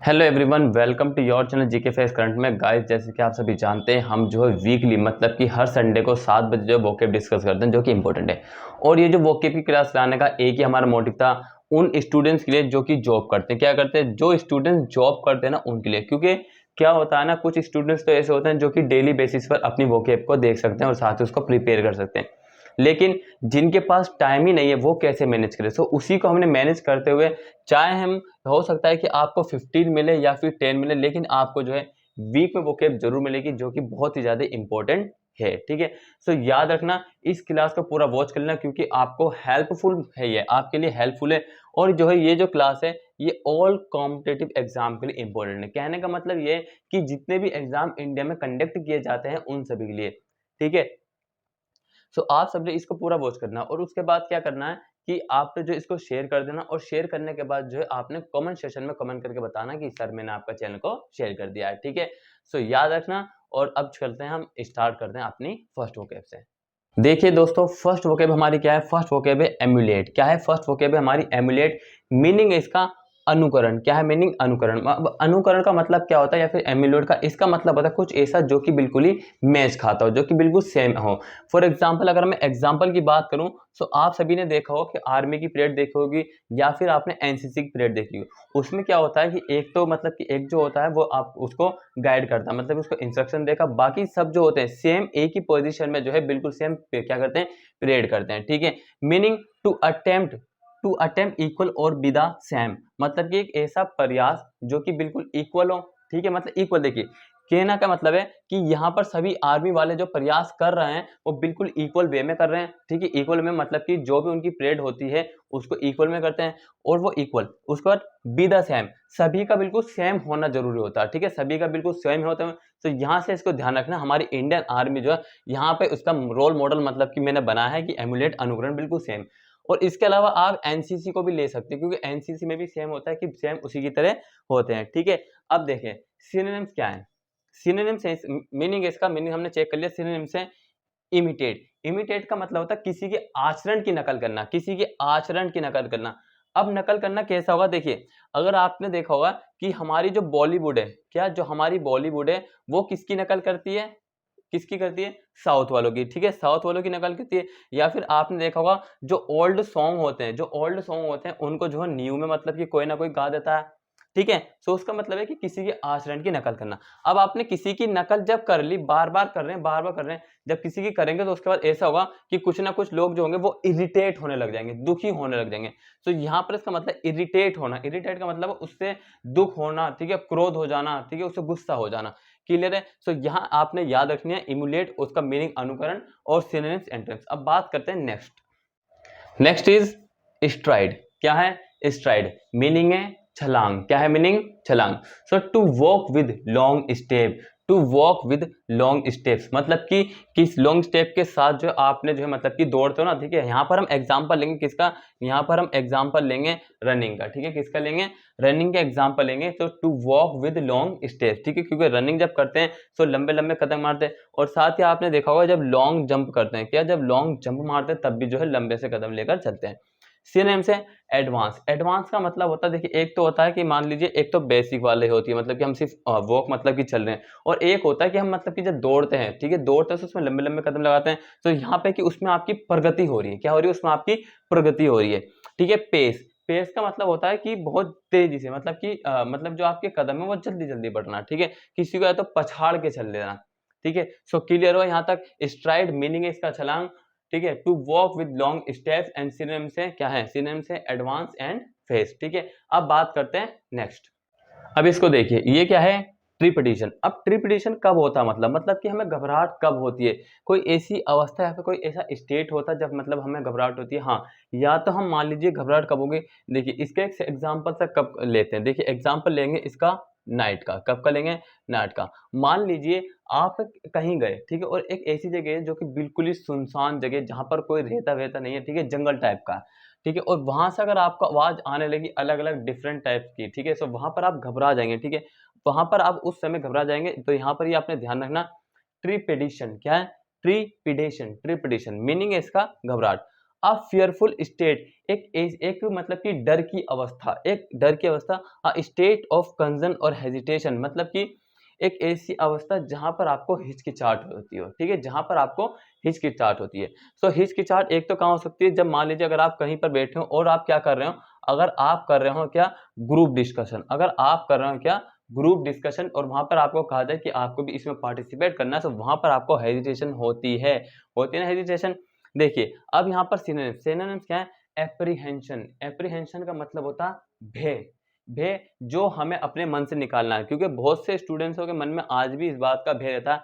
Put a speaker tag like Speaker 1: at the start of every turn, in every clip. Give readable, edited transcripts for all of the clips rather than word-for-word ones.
Speaker 1: Hello everyone, welcome to your channel GK face current में। Guys, जैसे कि आप सभी जानते हैं, हम जो है वीकली मतलब कि हर संडे को 7 बजे जो वोकेब डिस्कस करते हैं, जो कि इंपॉर्टेंट है। और ये जो वोकेब की क्लास लाने का एक ही हमारा मोटिव था, उन स्टूडेंट्स के लिए जो कि जॉब करते हैं। क्या करते हैं? जो स्टूडेंट्स जॉब करते हैं ना, उनके लिए। क्योंकि क्या होता है ना, कुछ स्टूडेंट्स तो ऐसे होते हैं जो कि डेली बेसिस पर अपनी वोकेब को देख सकते हैं और साथ ही उसको प्रिपेयर कर सकते हैं, लेकिन जिनके पास टाइम ही नहीं है वो कैसे मैनेज करें। सो उसी को हमने मैनेज करते हुए, चाहे हम, हो सकता है कि आपको 15 मिले या फिर 10 मिले, लेकिन आपको जो है वीक में वोकेब जरूर मिलेगी, जो कि बहुत ही ज्यादा इंपॉर्टेंट है। ठीक है, सो याद रखना, इस क्लास को पूरा वॉच कर लेना, क्योंकि आपको हेल्पफुल है, ये आपके लिए हेल्पफुल है। और जो है ये जो क्लास है, ये ऑल कॉम्पिटेटिव एग्जाम के लिए इंपॉर्टेंट है। कहने का मतलब ये है कि जितने भी एग्जाम इंडिया में कंडक्ट किए जाते हैं उन सभी के लिए। ठीक है, सो आप सबने इसको पूरा वॉच करना, और उसके बाद क्या करना है कि आपने जो इसको शेयर कर देना, और शेयर करने के बाद जो है आपने कमेंट सेशन में कमेंट करके बताना कि सर मैंने आपका चैनल को शेयर कर दिया है। ठीक है, सो याद रखना। और अब चलते हैं, हम स्टार्ट करते हैं अपनी फर्स्ट वोकैब से। देखिए दोस्तों, फर्स्ट वोकैब हमारी क्या है? फर्स्ट वोकैब है एमुलेट। क्या है फर्स्ट वोकैब है हमारी? एमुलेट। मीनिंग है इसका अनुकरण। क्या है मीनिंग? अनुकरण। अब अनुकरण का मतलब क्या होता है, या फिर एमुलेट का इसका मतलब होता है कुछ ऐसा जो कि बिल्कुल ही मैच खाता हो, जो कि बिल्कुल सेम हो। फॉर एग्जाम्पल, अगर मैं एग्जाम्पल की बात करूं, तो आप सभी ने देखा हो कि आर्मी की परेड देखी होगी, या फिर आपने एनसीसी की परेड देखी होगी। उसमें क्या होता है कि एक तो मतलब कि एक जो होता है वो आप उसको गाइड करता है, मतलब उसको इंस्ट्रक्शन देगा। बाकी सब जो होते हैं सेम एक ही पोजीशन में जो है बिल्कुल सेम क्या करते हैं? परेड करते हैं। ठीक है, मीनिंग टू अटेम्प्ट इक्वल और बी द सेम, मतलब कि एक ऐसा प्रयास जो कि बिल्कुल इक्वल हो। ठीक है, मतलब इक्वल। देखिए, कहना का मतलब है कि यहाँ पर सभी आर्मी वाले जो प्रयास कर रहे हैं वो बिल्कुल इक्वल वे में कर रहे हैं। ठीक है, इक्वल में मतलब कि जो भी उनकी परेड होती है उसको इक्वल में करते हैं, और वो इक्वल। उसके बाद बी द सेम, सभी का बिल्कुल सेम होना जरूरी होता है। ठीक है, सभी का बिल्कुल सेम होता है। तो यहाँ से इसको ध्यान रखना, हमारी इंडियन आर्मी जो है यहाँ पे उसका रोल मॉडल मतलब कि मैंने बनाया है कि एमुलेट, अनुकरण बिल्कुल सेम। और इसके अलावा आप एनसीसी को भी ले सकते हैं, क्योंकि एनसीसी में भी सेम होता है कि सेम उसी की तरह होते हैं। ठीक है, अब देखें सिनोनिम्स क्या है। सिनोनिम्स है, मीनिंग इसका मीनिंग हमने चेक कर लिया। सिनोनिम्स है इमिटेट। इमिटेट का मतलब होता है किसी के आचरण की नकल करना, किसी के आचरण की नकल करना। अब नकल करना कैसा होगा? देखिए, अगर आपने देखा होगा कि हमारी जो बॉलीवुड है, क्या जो हमारी बॉलीवुड है वो किसकी नकल करती है? किसकी करती है? साउथ वालों की। ठीक है, साउथ वालों की नकल करती है। या फिर आपने देखा होगा जो ओल्ड सॉन्ग होते हैं, जो ओल्ड सॉन्ग होते हैं उनको जो है न्यू में मतलब कि कोई ना कोई गा देता है। ठीक है, सो उसका मतलब है कि किसी के आचरण की नकल करना। अब आपने किसी की नकल जब कर ली, बार बार कर रहे हैं, बार बार कर रहे हैं, जब किसी की करेंगे तो उसके बाद ऐसा होगा कि कुछ ना कुछ लोग जो होंगे वो इरिटेट होने लग जाएंगे, दुखी होने लग जाएंगे। तो यहाँ पर इसका मतलब इरिटेट होना। इरिटेट का मतलब उससे दुख होना। ठीक है, क्रोध हो जाना। ठीक है, उससे गुस्सा हो जाना। क्लियर है? सो यहाँ आपने याद रखनी है इमुलेट, उसका मीनिंग अनुकरण, और सिनोनिम्स एंटोनिम्स। अब बात करते हैं नेक्स्ट। Next is STRIDE. क्या है स्ट्राइड? मीनिंग है छलांग। क्या है मीनिंग? छलांग। So to walk with long step. To walk with long steps, मतलब कि किस लॉन्ग स्टेप के साथ जो आपने जो है मतलब कि दौड़ते हो ना। ठीक है, यहाँ पर हम एग्जांपल लेंगे किसका? यहाँ पर हम एग्जांपल लेंगे रनिंग का। ठीक है, किसका लेंगे? रनिंग का एग्जांपल लेंगे। तो to walk with long steps. ठीक है, क्योंकि रनिंग जब करते हैं तो लंबे लंबे कदम मारते हैं, और साथ ही आपने देखा होगा जब लॉन्ग जंप करते हैं, क्या जब लॉन्ग जंप मारते हैं तब भी जो है लंबे से कदम लेकर चलते हैं। सिनोनिम से एडवांस। एडवांस का मतलब होता है, देखिए, एक तो होता है कि मान लीजिए एक तो बेसिक वाले होती है, मतलब कि हम सिर्फ वॉक मतलब कि चल रहे हैं, और एक होता है कि हम मतलब कि जब दौड़ते हैं, ठीक है, दौड़ते हैं तो उसमें लंबे लंबे कदम लगाते हैं। तो यहाँ पे कि उसमें आपकी प्रगति हो रही है। क्या हो रही है? उसमें आपकी प्रगति हो रही है। ठीक है, पेस। पेस का मतलब होता है कि बहुत तेजी से, मतलब कि मतलब जो आपके कदम है वो जल्दी जल्दी बढ़ना। ठीक है, किसी को या तो पछाड़ के चल लेना। ठीक है, सो क्लियर हो यहाँ तक? स्ट्राइड मीनिंग है इसका छलांग। ठीक है, to walk with long steps, and synonym से क्या है? सिनोनिम से एडवांस एंड फेस। ठीक है, अब बात करते हैं नेक्स्ट। अब इसको देखिए, ये क्या है? ट्रिपिटिशन। अब ट्रिपिटिशन कब होता है? मतलब कि हमें घबराहट कब होती है? कोई ऐसी अवस्था या फिर कोई ऐसा स्टेट होता है जब मतलब हमें घबराहट होती है। हाँ, या तो हम मान लीजिए घबराहट कब होगी। देखिए, इसके एक एग्जांपल से कब लेते हैं। देखिए, एग्जांपल लेंगे इसका नाइट का। कब का लेंगे? नाइट का। मान लीजिए आप कहीं गए, ठीक है, और एक ऐसी जगह है जो कि बिल्कुल ही सुनसान जगह, जहां पर कोई रहता वहता नहीं है। ठीक है, जंगल टाइप का। ठीक है, और वहां से अगर आपको आवाज आने लगी अलग अलग डिफरेंट टाइप की, ठीक है, सो वहां पर आप घबरा जाएंगे। ठीक है, वहां पर आप उस समय घबरा जाएंगे। तो यहाँ पर ये आपने ध्यान रखना, ट्रिपिडिशन। क्या है? ट्रिपिडेशन। ट्रिपिडेशन मीनिंग है इसका घबराहट। अ फियरफुल स्टेट, एक मतलब कि डर की अवस्था, एक डर की अवस्था, अ स्टेट ऑफ कंसर्न और हेजिटेशन, मतलब कि एक ऐसी अवस्था जहाँ पर आपको हिचकिचाहट होती हो, ठीक है? जहाँ पर आपको हिचकिचाहट होती है। सो हिचकिचाहट एक तो कहाँ हो सकती है, जब मान लीजिए अगर आप कहीं पर बैठे हो और आप क्या कर रहे हो, अगर आप कर रहे हो क्या, ग्रुप डिस्कशन, अगर आप कर रहे हो क्या, ग्रुप डिस्कशन, और वहाँ पर आपको कहा जाए कि आपको भी इसमें पार्टिसिपेट करना है, तो वहाँ पर आपको हेजिटेशन होती है ना हेजिटेशन। देखिए, अब यहाँ पर सिनोनिम्स, सिनोनिम्स क्या है? एप्रीहेंशन, एप्रीहेंशन का मतलब होता है भय, भय जो हमें अपने मन से निकालना है, क्योंकि बहुत से स्टूडेंट्सों के मन में आज भी इस बात का भय रहता है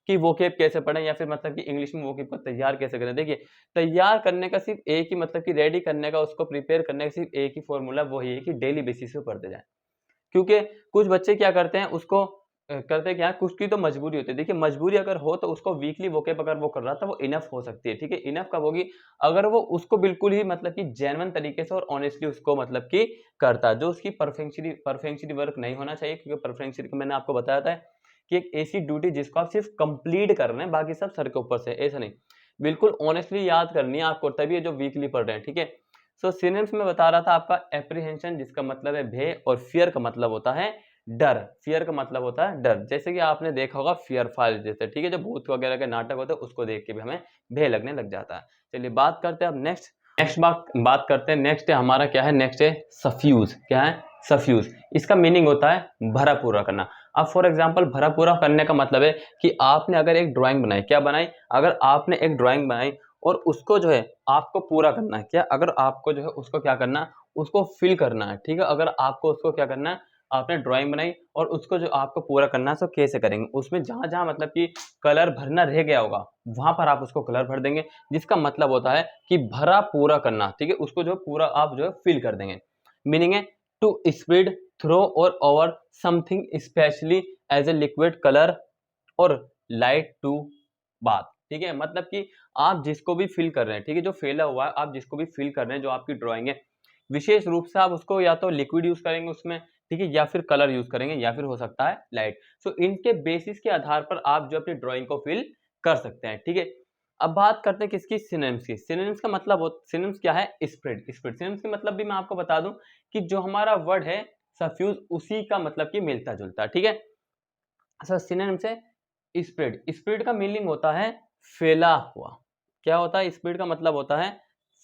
Speaker 1: कि वोकैब कैसे पढ़ें, या फिर मतलब कि इंग्लिश में वोकैब को तैयार कैसे करें। देखिए, तैयार करने का सिर्फ एक ही मतलब कि रेडी करने का, उसको प्रिपेयर करने का सिर्फ एक ही फॉर्मूला, वो ही है कि डेली बेसिस पे पढ़ते जाएँ। क्योंकि कुछ बच्चे क्या करते हैं, उसको करते क्या है, कुछ की तो मजबूरी होती है। देखिए, मजबूरी अगर हो तो उसको वीकली वोकैब अगर वो कर रहा था, वो इनफ हो सकती है, ठीक है? इनफ कब होगी? अगर वो उसको बिल्कुल ही मतलब कि जेन्युइन तरीके से और ऑनेस्टली उसको मतलब कि करता है, जो उसकी परफेक्शनली वर्क नहीं होना चाहिए, क्योंकि परफेक्शनली मैंने आपको बताया था कि एक ऐसी ड्यूटी जिसको आप सिर्फ कंप्लीट कर रहे हैं, बाकी सब सर के ऊपर से, ऐसा नहीं। बिल्कुल ऑनेस्टली याद करनी है आपको, तभी ये जो वीकली पढ़ रहे हैं, ठीक है? सो सिनोनिम्स में बता रहा था आपका एप्रीहेंशन, जिसका मतलब है भय, और फियर का मतलब होता है डर, फियर का मतलब होता है डर। जैसे कि आपने देखा होगा फियर फाइल जैसे, ठीक है? जो भूत वगैरह के नाटक होते हैं, उसको देख के भी हमें भय लगने लग जाता है। चलिए बात करते हैं अब नेक्स्ट, बात करते हैं नेक्स्ट है हमारा क्या है, नेक्स्ट है सफ्यूज। क्या है? सफ्यूज। इसका मीनिंग होता है भरा पूरा करना। अब फॉर एग्जांपल भरा पूरा करने का मतलब है कि आपने अगर एक ड्राइंग बनाई, क्या बनाई? अगर आपने एक ड्राइंग बनाई और उसको जो है आपको पूरा करना है, क्या? अगर आपको जो है उसको क्या करना है, उसको फिल करना है, ठीक है? अगर आपको उसको क्या करना है, आपने ड्राइंग बनाई और उसको जो आपको पूरा करना है, तो कैसे करेंगे? उसमें जहाँ-जहाँ मतलब कि कलर भरना रह गया होगा, वहाँ पर आप उसको कलर भर देंगे, जिसका मतलब होता है कि भरा पूरा करना, ठीक है? उसको जो पूरा आप जो है फिल कर देंगे। मीनिंग है to spread through or over something especially as a liquid colour or light to bath, ठीक है? मतलब कि आप जिसको भी फिल कर रहे हैं, ठीक है? जो फैला हुआ है, आप जिसको भी फिल कर रहे हैं, जो आपकी ड्राइंग है, विशेष रूप से आप उसको या तो लिक्विड यूज़ करेंगे उसमें, ठीक है? या फिर कलर यूज़ करेंगे, या फिर हो सकता है लाइट। सो इनके बेसिस के आधार पर आप जो अपनी ड्राइंग को फिल कर सकते हैं, ठीक है? अब बात करते हैं किसकी? सिनोनिम्स की। सिनोनिम्स का मतलब सिनोनिम्स क्या है? Spread, spread. सिनोनिम्स का मतलब भी मैं आपको बता दूँ कि जो हमारा वर्ड है सफ्यूज़, उसी का मतलब कि मिलता-जुलता है, ठीक है? अच्छा, सिनोनिम्स है स्प्रेड। स्प्रेड का मीनिंग होता है फैला हुआ। क्या होता है? स्प्रेड का मतलब होता है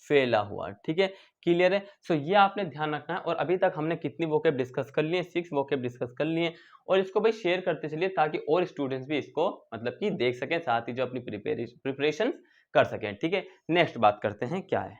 Speaker 1: फैला हुआ, ठीक है? क्लियर है? सो ये आपने ध्यान रखना है। और अभी तक हमने कितनी वोकैब डिस्कस कर लिए? 6 वोकैब डिस्कस कर लिए, और इसको भाई शेयर करते चलिए, ताकि और स्टूडेंट्स भी इसको मतलब कि देख सकें, साथ ही जो अपनी प्रिपरेशन कर सकें, ठीक है? नेक्स्ट बात करते हैं क्या है?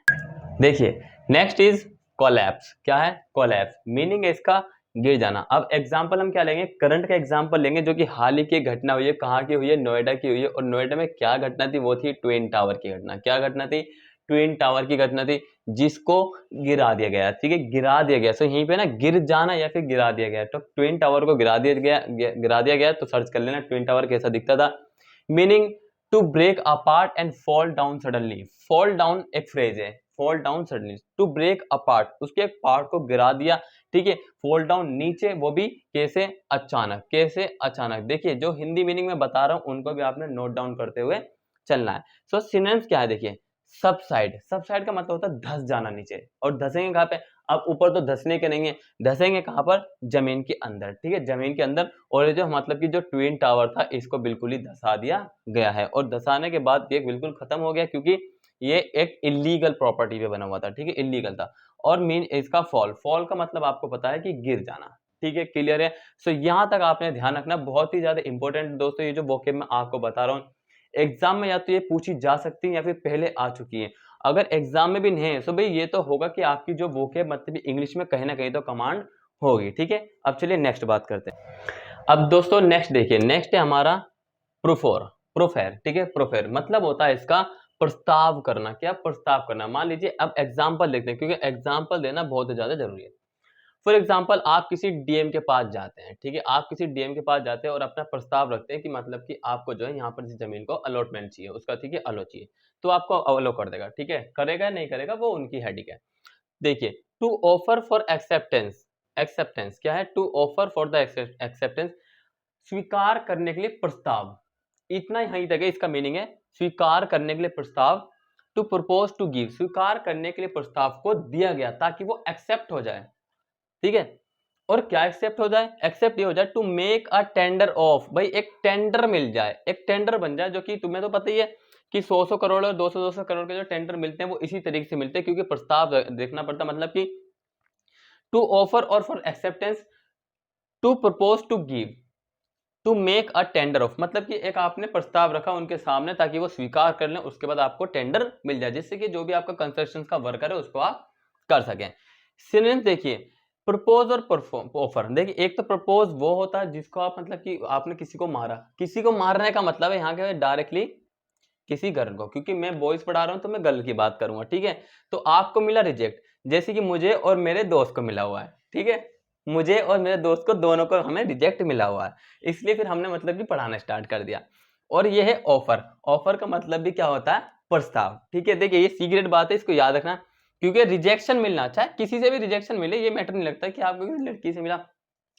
Speaker 1: देखिए, नेक्स्ट इज कोलैप्स। क्या है? कोलैप्स। मीनिंग है इसका गिर जाना। अब एग्जांपल हम क्या लेंगे? करंट का एग्जांपल लेंगे, जो कि हाल ही की घटना हुई है। कहाँ की हुई है? नोएडा की हुई है। और नोएडा में क्या घटना थी? वो थी ट्विन टावर की घटना। क्या घटना थी? ट्विन टावर की घटना थी, जिसको गिरा दिया गया, ठीक है? गिरा दिया गया। सो यहीं पे ना गिर जाना या फिर गिरा दिया गया। तो ट्विन टावर को गिरा दिया गया, तो सर्च कर लेना ट्विन टावर कैसा दिखता था। Meaning to break apart and fall down suddenly. Fall down एक फ्रेज है, fall down suddenly, to break apart, उसके एक पार्ट को गिरा दिया, ठीक है? फॉल डाउन नीचे, वो भी कैसे? अचानक। कैसे? अचानक। देखिए, जो हिंदी मीनिंग में बता रहा हूं, उनको भी आपने नोट डाउन करते हुए चलना है। सो सिनोनिम्स क्या है? देखिए, सबसाइड। सबसाइड का मतलब होता है धस जाना नीचे। और धसेंगे कहाँ पे? अब ऊपर तो धसने के नहीं है, धसेंगे कहाँ पर? जमीन के अंदर, ठीक है? जमीन के अंदर। और ये जो मतलब कि जो ट्विन टावर था, इसको बिल्कुल ही धसा दिया गया है, और धसाने के बाद ये बिल्कुल खत्म हो गया, क्योंकि ये एक इल्लीगल प्रॉपर्टी पे बना हुआ था, ठीक है? इल्लीगल था। और मीन इसका फॉल, फॉल का मतलब आपको पता है कि गिर जाना, ठीक है? क्लियर है? सो यहाँ तक आपने ध्यान रखना, बहुत ही ज्यादा इंपॉर्टेंट दोस्तों, ये जो वोकैब मैं आपको बता रहा हूँ, एग्जाम में या तो ये पूछी जा सकती है, या फिर पहले आ चुकी है। अगर एग्जाम में भी नहीं है, तो भाई ये तो होगा कि आपकी जो वोकैब मतलब इंग्लिश में कहीं ना कहीं तो कमांड होगी, ठीक है? अब चलिए नेक्स्ट बात करते हैं। अब दोस्तों नेक्स्ट देखिए, नेक्स्ट है हमारा प्रोफोर, प्रोफेर, ठीक है? प्रोफेर मतलब होता है इसका प्रस्ताव करना। क्या? प्रस्ताव करना। मान लीजिए, अब एग्जांपल देखते हैं, क्योंकि एग्जांपल देना बहुत ही ज्यादा जरूरी है। फॉर एग्जांपल, आप किसी डीएम के पास जाते हैं, ठीक है? आप किसी डीएम के पास जाते हैं और अपना प्रस्ताव रखते हैं कि मतलब कि आपको जो है यहाँ पर इस जमीन को अलॉटमेंट चाहिए, उसका, ठीक है? अलो चाहिए, तो आपको अलो कर देगा, ठीक है? करेगा नहीं करेगा, वो उनकी हेडिक है। देखिए, to offer for acceptance. Acceptance क्या है? To offer for the acceptance, स्वीकार करने के लिए प्रस्ताव। इतना यहीं तक है, इसका मीनिंग है स्वीकार करने के लिए प्रस्ताव। टू प्रपोज टू गिव, स्वीकार करने के लिए प्रस्ताव को दिया गया ताकि वो एक्सेप्ट हो जाए, ठीक है। और क्या एक्सेप्ट हो जाए, एक्सेप्ट ये हो जाए to make a tender of, भाई एक टेंडर मिल जाए, एक टेंडर बन जाए, जो कि तुम्हें तो पता ही है कि 100 करोड़ और 200 करोड़ के जो टेंडर मिलते हैं वो इसी तरीके से मिलते हैं, क्योंकि प्रस्ताव देखना पड़ता, मतलब कि to offer or for acceptance, to propose to give, to make a tender of, मतलब कि एक आपने प्रस्ताव रखा उनके सामने ताकि वो स्वीकार कर लें, उसके बाद आपको टेंडर मिल जाए, जिससे कि जो भी आपका कंस्ट्रक्शन का वर्कर है उसको आप कर सकें। सिनोनिम्स देखिए, प्रपोज और ऑफर। देखिए, एक तो प्रपोज वो होता है जिसको आप, मतलब कि आपने किसी को मारा, किसी को मारने का मतलब है यहाँ के डायरेक्टली किसी गर्ल को, क्योंकि मैं बॉयज पढ़ा रहा हूं तो मैं गर्ल की बात करूंगा, ठीक है। तो आपको मिला रिजेक्ट, जैसे कि मुझे और मेरे दोस्त को मिला हुआ है, ठीक है, मुझे और मेरे दोस्त को दोनों को हमें रिजेक्ट मिला हुआ है, इसलिए फिर हमने मतलब कि पढ़ाना स्टार्ट कर दिया। और ये है ऑफर, ऑफर का मतलब भी क्या होता है, प्रस्ताव, ठीक है। देखिए, ये सीक्रेट बात है, इसको याद रखना, क्योंकि रिजेक्शन मिलना, चाहे किसी से भी रिजेक्शन मिले, ये मैटर नहीं लगता कि आपको किसी लड़की से मिला,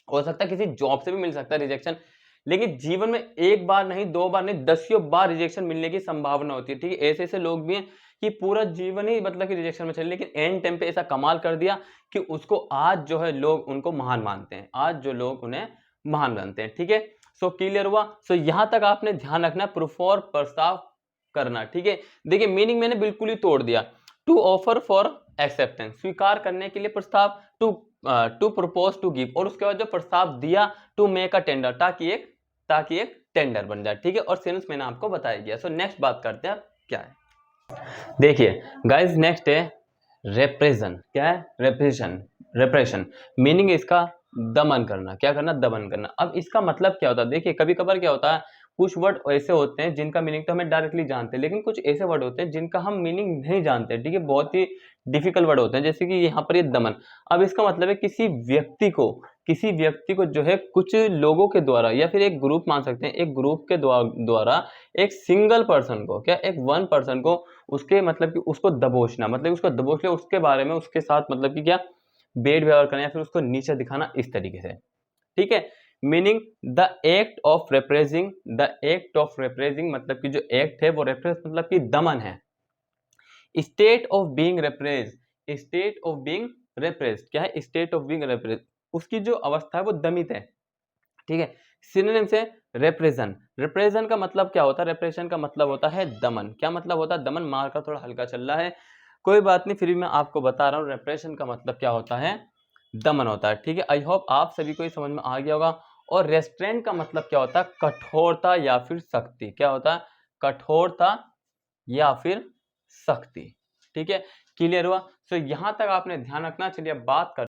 Speaker 1: हो सकता है किसी जॉब से भी मिल सकता है रिजेक्शन, लेकिन जीवन में एक बार नहीं, दो बार नहीं, दसियों बार रिजेक्शन मिलने की संभावना होती है, ठीक है। ऐसे ऐसे लोग भी हैं कि पूरा जीवन ही मतलब कि रिजेक्शन में चले, लेकिन एंड टाइम पे ऐसा कमाल कर दिया कि उसको आज जो है लोग उनको महान मानते हैं, आज जो लोग उन्हें महान मानते हैं, ठीक है। सो क्लियर हुआ। सो यहां तक आपने ध्यान रखना, प्रूफ और प्रस्ताव करना, ठीक है। देखिए, मीनिंग मैंने बिल्कुल ही तोड़ दिया। टू ऑफर फॉर एक्सेप्टेंस, स्वीकार करने के लिए प्रस्ताव, टू प्रपोज टू गिव, और उसके बाद जो प्रस्ताव दिया, टू मेक अ टेंडर, ताकि एक टेंडर बन जाए, ठीक है। और सिंस मैंने आपको बताया गया। सो नेक्स्ट बात करते हैं, क्या है, देखिए गाइस, नेक्स्ट है रेप्रेशन। क्या है, रेप्रेशन, रेप्रेशन मीनिंग इसका दमन करना, क्या करना, दमन करना। अब इसका मतलब क्या होता है, देखिए कभी कभार क्या होता है, कुछ वर्ड ऐसे होते हैं जिनका मीनिंग तो हमें डायरेक्टली जानते हैं, लेकिन कुछ ऐसे वर्ड होते हैं जिनका हम मीनिंग नहीं जानते, ठीक है, बहुत ही डिफिकल्ट वर्ड होते हैं, जैसे कि यहाँ पर ये दमन। अब इसका मतलब है किसी व्यक्ति को जो है कुछ लोगों के द्वारा, या फिर एक ग्रुप मान सकते हैं, एक ग्रुप के द्वारा एक सिंगल पर्सन को, क्या, एक वन पर्सन को, उसके मतलब कि उसको दबोचना, मतलब उसको दबोच लिया, उसके बारे में उसके साथ मतलब कि क्या, बेड व्यवहार करना, या फिर उसको नीचे दिखाना, इस तरीके से, ठीक है। Meaning the act of repressing, the act of repressing मतलब कि जो एक्ट है वो रेप्रेस मतलब कि दमन है। State of being repress, state of being repress, क्या है, स्टेट ऑफ बीइंग रेप्रेस, उसकी जो अवस्था है वो दमित है, ठीक है। सिनोनिम से रेप्रेशन, रेप्रेशन का मतलब क्या होता है, रेप्रेशन का मतलब होता है दमन। क्या मतलब होता है, दमन। मार का थोड़ा हल्का चल रहा है, कोई बात नहीं, फिर भी मैं आपको बता रहा हूँ रेप्रेशन का मतलब क्या होता है, दमन होता है, ठीक है। आई होप आप सभी को ये समझ में आ गया होगा। और रेस्ट्रेंट का मतलब क्या होता है, कठोरता या फिर सख्ती, क्या होता है, कठोरता या फिर सख्ती, ठीक है। क्लियर हुआ। सो यहां तक आपने ध्यान रखना। चलिए अब बात कर